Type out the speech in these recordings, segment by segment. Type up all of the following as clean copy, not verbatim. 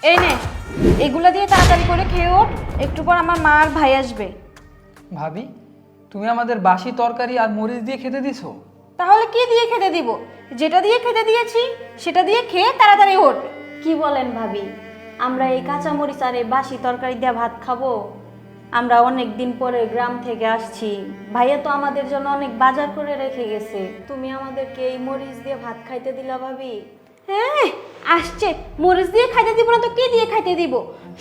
এই নে, এগুলো দিয়ে তাড়াতাড়ি করে খেয়ে ওঠ, একটু পর আমার মা আর ভাই আসবে। ভাবি, তুমি আমাদের বাসি তরকারি আর মরিচ দিয়ে খেতে দিছো? তাহলে কি দিয়ে খেতে দিব? যেটা দিয়ে খেতে দিয়েছি সেটা দিয়ে খেয়ে তাড়াতাড়ি ওঠ। কি বলেন ভাবি, আমরা এই কাঁচামরিচ আর এই বাসি তরকারি দিয়ে ভাত খাবো? আমরা অনেক দিন পরে গ্রাম থেকে আসছি, ভাইয়া তো আমাদের জন্য অনেক বাজার করে রেখে গেছে, তুমি আমাদেরকে এই মরিচ দিয়ে ভাত খাইতে দিলা ভাবি? হ্যাঁ, আসছে, মরিচ দিয়ে খাইতে দিব না তো কি দিয়ে খাইতে দিব?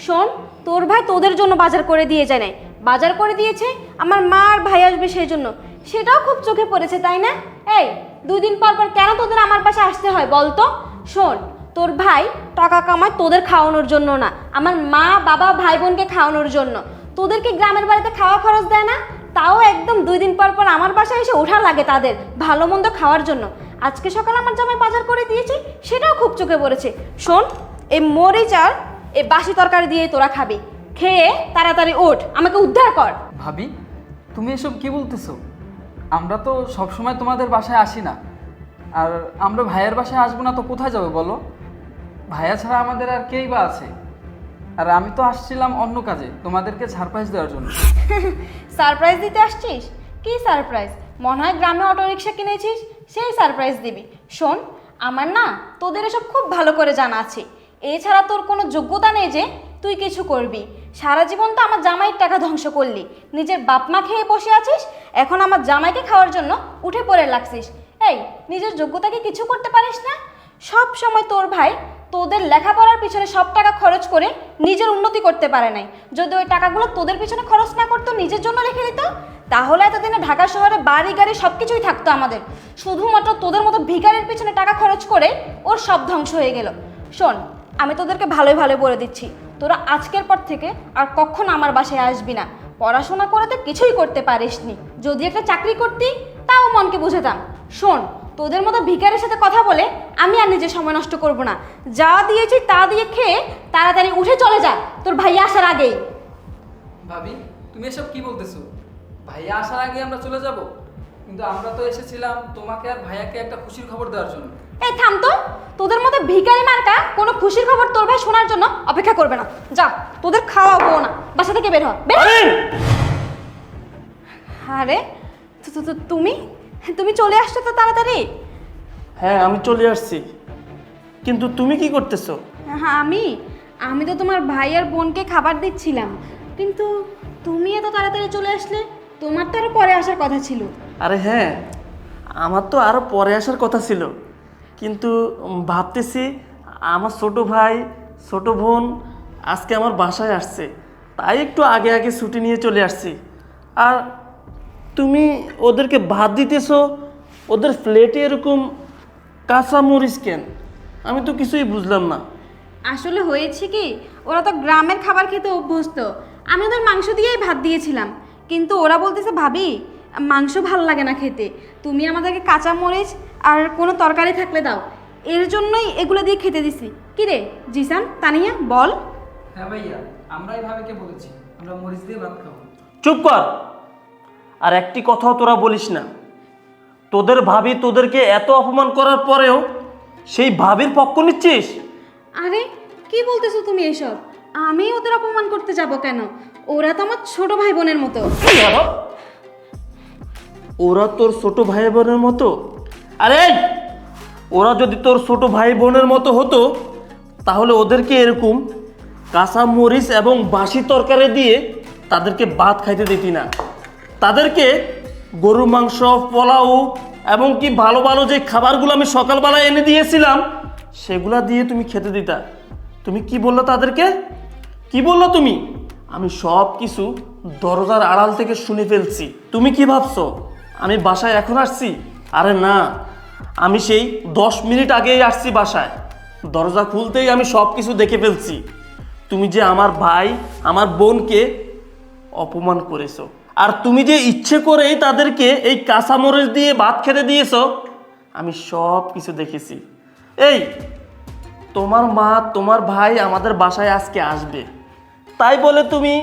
শোন, তোর ভাই তোদের জন্য বাজার করে দিয়ে যায় নাই, বাজার করে দিয়েছে আমার মা আর ভাই আসবে সেই জন্য, সেটাও খুব চোখে পড়েছে তাই না? এই 2 দিন পর পর কেন তোদের আমার পাশে আসতে হয় বলতো? শোন, তোর ভাই টাকা কামায় তোদের খাওয়ানোর জন্য না, আমার মা বাবা ভাই বোনকে খাওয়ানোর জন্য। তোদেরকে গ্রামের বাড়িতে খাওয়া খরচ দেয় না, তাও একদম 2 দিন পর পর আমার বাসায় এসে ওঠা লাগে তাদের ভালো মন্দ খাওয়ার জন্য। আজকে সকালে আমার জামাই বাজার করে দিয়েছে, সেটাও খুব চোখে পড়েছে। শোন, এই মরিচ আর এই বাসি তরকারি দিয়ে তোরা খাবি, খেয়ে তাড়াতাড়ি ওঠ, আমাকে উদ্ধার কর। ভাবি, তুমি এসব কি বলতেছো? আমরা তো সবসময় তোমাদের বাসায় আসি না, আর আমরা ভাইয়ের বাসায় আসবো না তো কোথায় যাবো বলো? ভাইয়া ছাড়া আমাদের আর কেই বা আছে? আর আমি তো আসছিলাম অন্য কাজে, তোমাদেরকে সারপ্রাইজ দেওয়ার জন্য। সারপ্রাইজ দিতে আসছিস? কি সারপ্রাইজ? মনে হয় গ্রামে অটোরিকশা কিনেছিস, সেই সারপ্রাইজ দিবি? শোন, আমার না তোদের এসব খুব ভালো করে জানা আছে, এছাড়া তোর কোনো যোগ্যতা নেই যে তুই কিছু করবি। সারা জীবন তো আমার জামাইয়ের টাকা ধ্বংস করলি, নিজের বাপ মা খেয়ে বসে আছিস, এখন আমার জামাইকে খাওয়ার জন্য উঠে পড়ে লাগছিস। এই, নিজের যোগ্যতাকে কিছু করতে পারিস না? সব সময় তোর ভাই তোদের লেখাপড়ার পিছনে সব টাকা খরচ করে নিজের উন্নতি করতে পারে নাই। যদি ওই টাকাগুলো তোদের পিছনে খরচ না করতো, নিজের জন্য রেখে দিত, তাহলে এতদিনে ঢাকা শহরে বাড়ি গাড়ি সব কিছুই থাকতো আমাদের। শুধুমাত্র তোদের মতো ভিখারির পিছনে টাকা খরচ করে ওর সব ধ্বংস হয়ে গেল। শোন, আমি তোদেরকে ভালোই ভালো বলে দিচ্ছি, তোরা আজকের পর থেকে আর কখনো আমার বাসায় আসবি না। পড়াশোনা করে তো কিছুই করতে পারিসনি, যদি একটা চাকরি করতি তাও মনকে বুঝাতাম। শোন, তোদের মতো ভিখারির সাথে কথা বলে আমি আর নিজের সময় নষ্ট করব না। যা দিয়েছি তা দিয়ে খেয়ে তাড়াতাড়ি উঠে চলে যা, তোর ভাইয়া আসার আগেই। ভাবি, তুমি এসব কি বলতেছো? ভাইয়া আসার আগে আমরা চলে যাব? কিন্তু আমরা তো এসেছিলাম তোমাকে আর ভাইয়াকে একটা খুশির খবর দেওয়ার জন্য। এই থাম তো, তোদের মতো ভিখারি মার্কা কোনো খুশির খবর তোর ভাই শোনার জন্য অপেক্ষা করবে না। যা, তোদের খাওয়াবো না, বাসা থেকে বের হ, বের হ। আরে তুমি তুমি চলে আসছো তো তাড়াতাড়ি? হ্যাঁ, আমি চলে আসছি, কিন্তু তুমি কি করতেছো? হ্যাঁ, আমি তো তোমার ভাই আর বোনকে খাবার দিচ্ছিলাম, কিন্তু তুমি এত তাড়াতাড়ি চলে আসলে, তোমার তো আরো পরে আসার কথা ছিল। আরে হ্যাঁ, আমার তো আরও পরে আসার কথা ছিল, কিন্তু ভাবতেছি আমার ছোট ভাই ছোট বোন আজকে আমার বাসায় আসছে, তাই একটু আগে আগে ছুটি নিয়ে চলে আসছি। আর তুমি ওদেরকে ভাত দিতেছো, ওদের প্লেটে এরকম কাঁচা মরিচ কেন? আমি তো কিছুই বুঝলাম না। আসলে হয়েছে কি, ওরা তো গ্রামের খাবার খেতে অভ্যস্ত, আমি ওদের মাংস দিয়েই ভাত দিয়েছিলাম, কিন্তু ওরা বলতেছে ভাবি মাংস ভালো লাগে না খেতে, তুমি আমাদেরকে কাঁচা মরিচ আর কোনো তরকারি থাকলে দাও, এর জন্যই এগুলো দিয়ে খেতে দিছি। কি রে জিসান, তানিয়া বল। হ্যাঁ ভাইয়া, আমরাই ভাবিকে বলেছি আমরা মরিচ দিয়ে ভাত খাবো। চুপ কর, আর একটি কথাও তোরা বলিস না। তোদের ভাবি তোদেরকে এত অপমান করার পরেও সেই ভাবির পক্ষ নিচ্ছিস? আরে কি বলতেছো তুমি এসব? আমি ওদের অপমান করতে যাব কেন? ওরা তো আমার ছোট ভাই বোনের মতো। ওরা তোর ছোট ভাই বোনের মতো? আরে ওরা যদি তোর ছোট ভাই বোনের মতো হতো, তাহলে ওদেরকে এরকম কাঁচা মরিচ এবং বাসি তরকারি দিয়ে তাদেরকে ভাত খাইতে দিতি না। তাদেরকে গরুর মাংস, পোলাও এবং কি ভালো ভালো যে খাবারগুলো আমি সকালবেলা এনে দিয়েছিলাম, সেগুলা দিয়ে তুমি খেতে দিতা। তুমি কি বললো তাদেরকে? কি বললো তুমি? আমি সব কিছু দরজার আড়াল থেকে শুনে ফেলছি। তুমি কি ভাবছো আমি বাসায় এখন আসছি? আরে না, আমি সেই 10 মিনিট আগেই আসছি বাসায়। দরজা খুলতেই আমি সব কিছু দেখে ফেলছি। তুমি যে আমার ভাই আমার বোনকে অপমান করেছো, আর তুমি যে ইচ্ছে করেই তাদেরকে এই কাঁচামরিচ দিয়ে ভাত খেতে দিয়েছো, আমি সব কিছু দেখেছি। এই তোমার মা তোমার ভাই আমাদের বাসায় আজকে আসবে, তাই বলে তুমি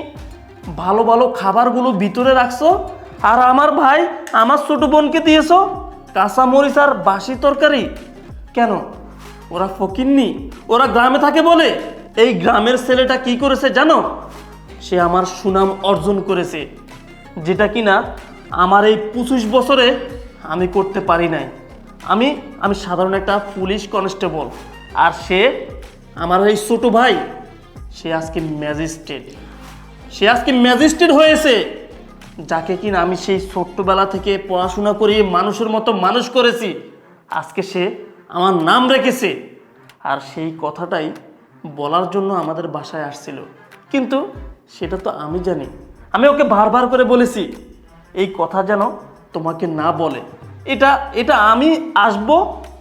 ভালো ভালো খাবারগুলো ভিতরে রাখছো, আর আমার ভাই আমার ছোট বোনকে দিয়েছো কাঁচামরিচ আর বাসি তরকারি। কেন? ওরা ফকিন্নি? ওরা গ্রামে থাকে বলে? এই গ্রামের ছেলেটা কি করেছে জানো? সে আমার সুনাম অর্জন করেছে, যেটা কিনা আমার এই 25 বছরে আমি করতে পারি নাই। আমি আমি সাধারণ একটা পুলিশ কনস্টেবল, আর সে আমার এই ছোট ভাই, সে আজকে ম্যাজিস্ট্রেট। সে আজকে ম্যাজিস্ট্রেট হয়েছে, যাকে কিনা আমি সেই ছোট্টবেলা থেকে পড়াশোনা করিয়ে মানুষের মতো মানুষ করেছি। আজকে সে আমার নাম রেখেছে, আর সেই কথাটাই বলার জন্য আমাদের বাসায় আসছিল। কিন্তু সেটা তো আমি জানি। আমি ওকে বারবার করে বলেছি এই কথা যেন তোমাকে না বলে। এটা এটা আমি আসব,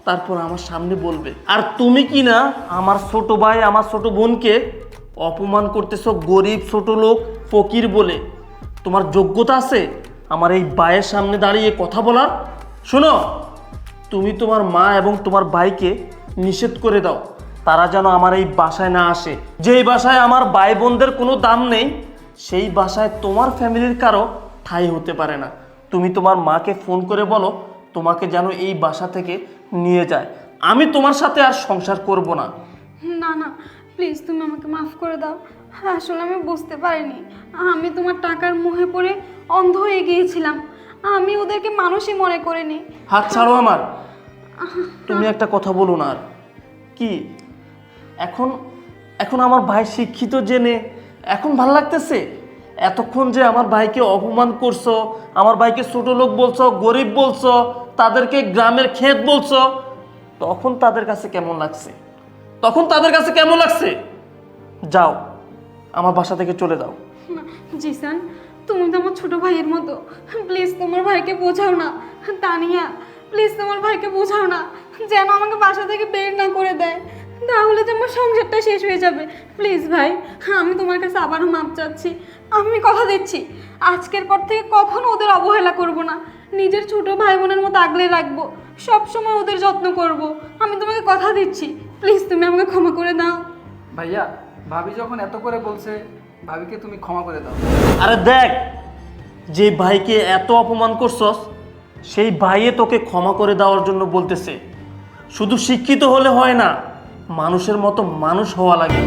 তারপর আমার সামনে বলবে। আর তুমি কি না আমার ছোট ভাই, আমার ছোট বোনকে অপমান করতেছো, গরিব ছোট লোক, ফকির বলে। তোমার যোগ্যতা আছে আমার এই ভাইয়ের সামনে দাঁড়িয়ে কথা বলার? শোনো, তুমি তোমার মা এবং তোমার ভাইকে নিষেধ করে দাও, তারা যেন আমার এই বাসায় না আসে। যেই বাসায় আমার ভাই বোনদের কোনো দাম নেই, সেই বাসায় তোমার ফ্যামিলির কারো ঠাঁই হতে পারে না। তুমি তোমার মাকে ফোন করে বলো তোমাকে যেন এই বাসা থেকে নিয়ে যায়। আমি তোমার সাথে আর সংসার করব না। না না, প্লিজ তুমি আমাকে মাফ করে দাও। আসলে আমি বুঝতে পারিনি, আমি তোমার টাকার মোহে পড়ে অন্ধ হয়ে গিয়েছিলাম। আমি ওদেরকে মানুষই মনে করিনি। হাত ছাড়ো আমার। তুমি একটা কথা বলো না আর। কি এখন এখন আমার ভাই শিক্ষিত জেনে এখন ভাল লাগতেছে? এতক্ষণ যে আমার ভাইকে অপমান করছো, আমার ভাইকে ছোট লোক বলছো, গরিব বলছো, তাদেরকে গ্রামের ক্ষেত বলছো, তখন তাদের কাছে কেমন লাগছে? তখন তাদের কাছে কেমন লাগছে? যাও, আমার বাসা থেকে চলে যাও। না, জিসান, তুমি তো আমার ছোট ভাইয়ের মতো। প্লিজ তোমার ভাইকে বোঝাও না। তানিয়া, প্লিজ তোমার ভাইকে বোঝাও না, যেন আমাকে বাসা থেকে বের না করে দেয়। তাহলে তো আমার সংসারটা শেষ হয়ে যাবে। প্লিজ ভাই, আমি তোমার কাছে আবারও মাপ চাচ্ছি। আমি কথা দিচ্ছি, আজকের পর থেকে কখনো ওদের অবহেলা করব না। নিজের ছোট ভাই বোনের মতো আগলে রাখবো, সবসময় ওদের যত্ন করব। আমি তোমাকে কথা দিচ্ছি, প্লিজ তুমি আমাকে ক্ষমা করে দাও। ভাইয়া, ভাবি যখন এত করে বলছে, ভাবিকে তুমি ক্ষমা করে দাও। আরে দেখ, যে ভাইকে এত অপমান করছস, সেই ভাইয়ে তোকে ক্ষমা করে দেওয়ার জন্য বলতেছে। শুধু শিক্ষিত হলে হয় না, মানুষের মতো মানুষ হওয়া লাগে।